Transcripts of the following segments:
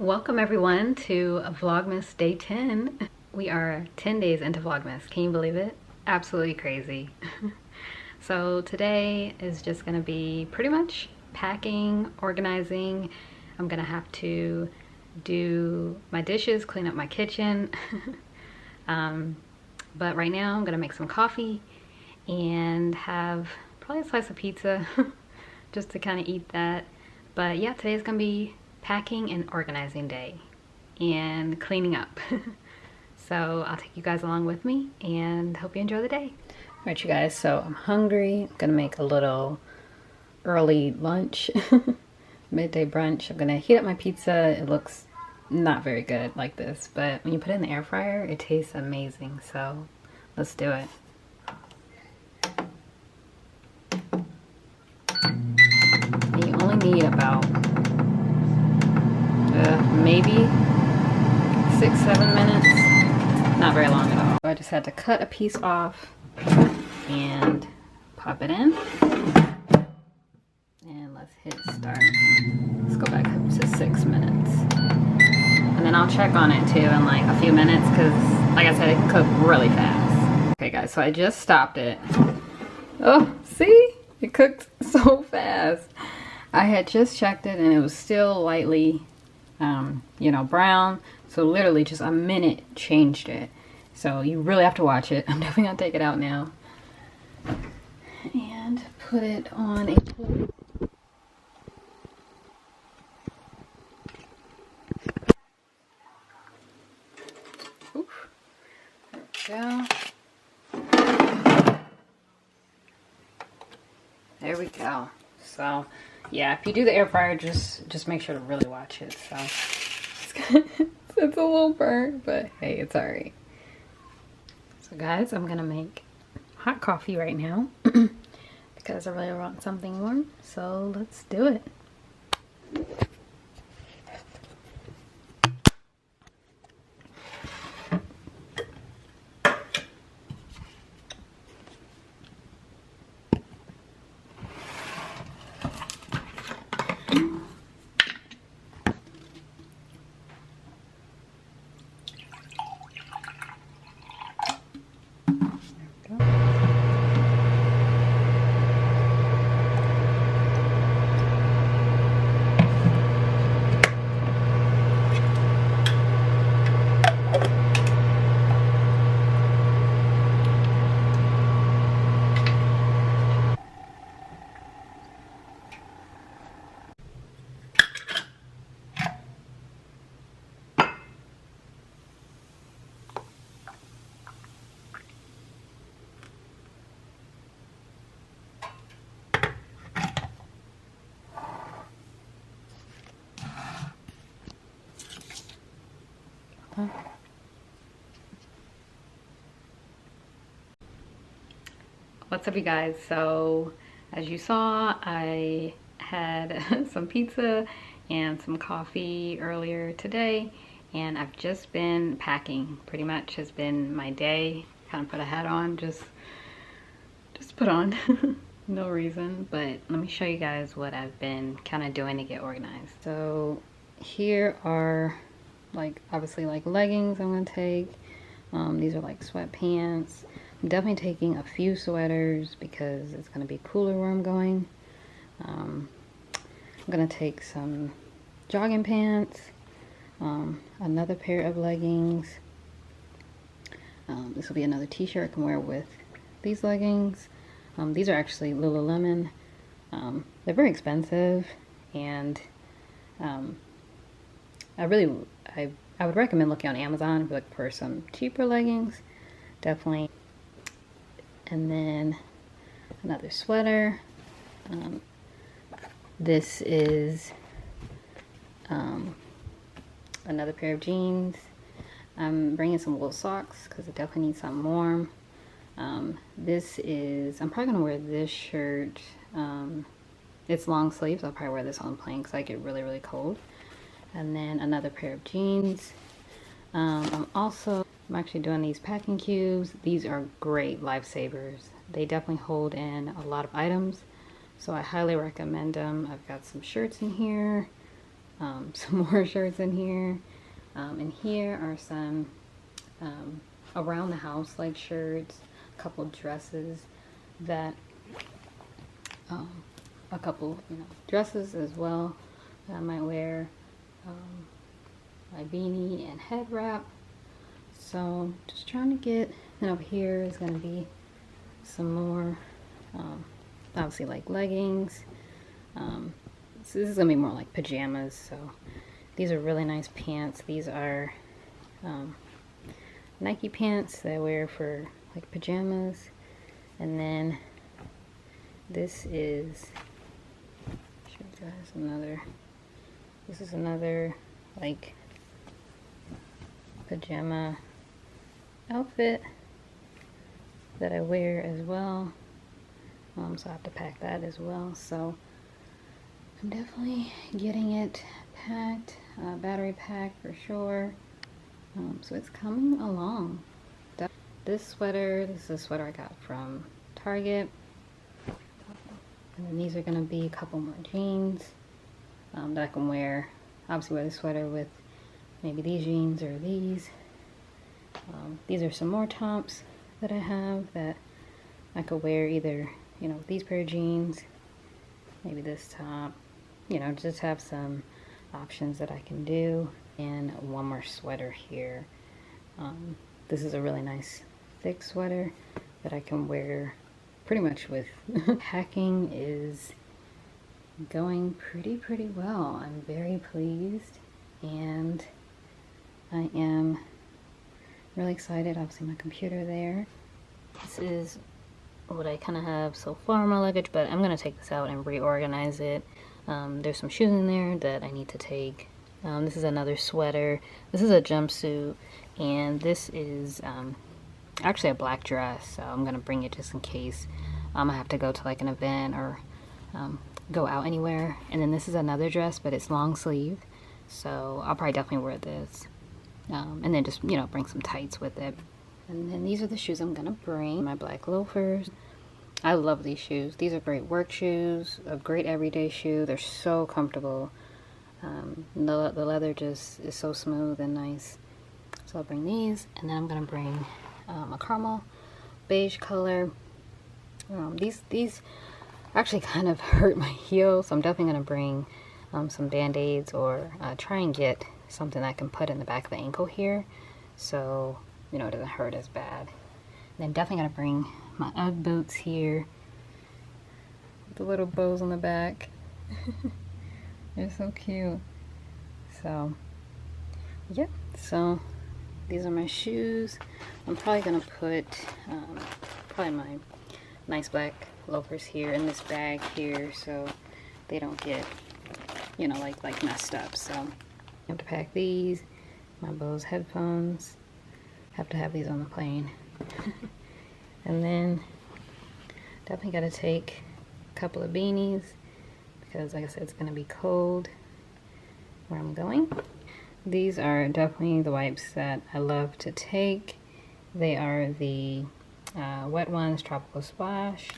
Welcome everyone to Vlogmas Day 10. We are 10 days into Vlogmas. Can you believe it? Absolutely crazy. So today is just gonna be pretty much packing, organizing. I'm gonna have to do my dishes, clean up my kitchen. But right now I'm gonna make some coffee and have probably a slice of pizza just to kind of eat that. But yeah, today's gonna be packing and organizing day and cleaning up. So I'll take you guys along with me and hope you enjoy the day. All right, you guys, so I'm hungry. I'm gonna make a little early lunch, midday brunch. I'm gonna heat up my pizza. It looks not very good like this, but when you put it in the air fryer, it tastes amazing. So let's do it. And you only need about maybe 6-7 minutes. Not very long at all. So I just had to cut a piece off and pop it in. And let's hit start. Let's go back up to 6 minutes. And then I'll check on it too in like a few minutes because, like I said, it can cook really fast. Okay guys, so I just stopped it. Oh, see? It cooked so fast. I had just checked it and it was still lightly you know, brown. So literally just a minute changed it. So you really have to watch it. I'm definitely gonna take it out now and put it on a plate. Oof. There we go. There we go. So yeah, if you do the air fryer, just make sure to really watch it. So it's a little burnt, but hey, it's alright. So guys, I'm gonna make hot coffee right now because I really want something warm. So let's do it. What's up you guys? So as you saw, I had some pizza and some coffee earlier today, and I've just been packing. Pretty much has been my day. Kind of put a hat on, just put on. No reason, but let me show you guys what I've been kind of doing to get organized. So here are like obviously like leggings I'm gonna take. These are like sweatpants. I'm definitely taking a few sweaters because it's gonna be cooler where I'm going. I'm gonna take some jogging pants, another pair of leggings. This will be another t-shirt I can wear with these leggings. These are actually Lululemon. They're very expensive, and I would recommend looking on Amazon if you look for some cheaper leggings, definitely. And then another sweater. This is another pair of jeans. I'm bringing some wool socks because I definitely need something warm. I'm probably gonna wear this shirt. It's long sleeves. I'll probably wear this on plane because I get really cold. And then another pair of jeans. I'm actually doing these packing cubes. These are great lifesavers. They definitely hold in a lot of items, so I highly recommend them. I've got some shirts in here, some more shirts in here. And here are some around the house like shirts, a couple dresses that, a couple, dresses as well that I might wear, my beanie and head wrap. So just trying to get, and over here is going to be some more, obviously like leggings. So this is going to be more like pajamas. So these are really nice pants. These are Nike pants that I wear for like pajamas. And then this is, show you guys another, this is another like pajama outfit that I wear as well. So I have to pack that as well. So I'm definitely getting it packed, battery packed for sure. So it's coming along. This sweater, this is a sweater I got from Target. And then these are going to be a couple more jeans that I can wear. Obviously wear the sweater with maybe these jeans or these. These are some more tops that I have that I could wear either, with these pair of jeans, maybe this top, just have some options that I can do. And one more sweater here. This is a really nice thick sweater that I can wear pretty much with. Packing is going pretty well. I'm very pleased and I am really excited. Obviously my computer there. This is what I kind of have so far in my luggage, but I'm going to take this out and reorganize it. There's some shoes in there that I need to take. This is another sweater. This is a jumpsuit, and this is actually a black dress, so I'm going to bring it just in case I have to go to like an event or go out anywhere. And then this is another dress, but it's long sleeve, so I'll probably definitely wear this. And then just, bring some tights with it. And then these are the shoes I'm going to bring. My black loafers. I love these shoes. These are great work shoes, a great everyday shoe. They're so comfortable. The leather just is so smooth and nice. So I'll bring these, and then I'm going to bring a caramel beige color. These actually kind of hurt my heel, so I'm definitely going to bring some band-aids or try and get something I can put in the back of the ankle here, so it doesn't hurt as bad. And then definitely going to bring my UGG boots here, with the little bows on the back. They're so cute. So yep, so these are my shoes. I'm probably gonna put probably my nice black loafers here in this bag here, so they don't get like messed up. So I have to pack these, my Bose headphones, have to have these on the plane. And then definitely got to take a couple of beanies because, like I said, it's going to be cold where I'm going. These are definitely the wipes that I love to take. They are the wet ones, Tropical Splash.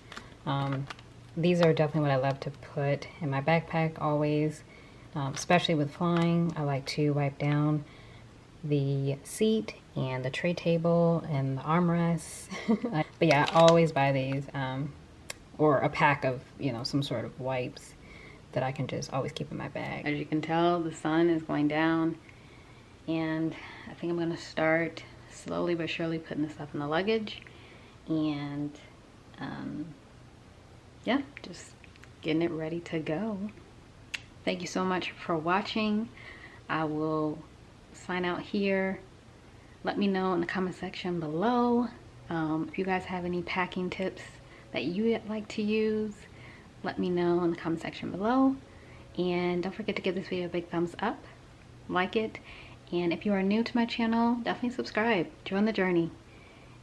These are definitely what I love to put in my backpack always, especially with flying. I like to wipe down the seat and the tray table and the armrests. But yeah, I always buy these, or a pack of, some sort of wipes that I can just always keep in my bag. As you can tell, the sun is going down, and I think I'm gonna start slowly but surely putting this stuff in the luggage, and yeah, just getting it ready to go. Thank you so much for watching. I will sign out here. Let me know in the comment section below if you guys have any packing tips that you like to use. Let me know in the comment section below, and don't forget to give this video a big thumbs up, like it, and if you are new to my channel, definitely subscribe, join the journey,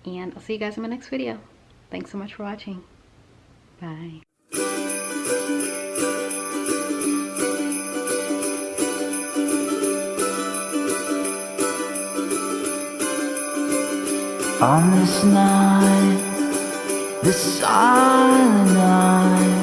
and I'll see you guys in my next video. Thanks so much for watching. Bye. On this night, this silent night,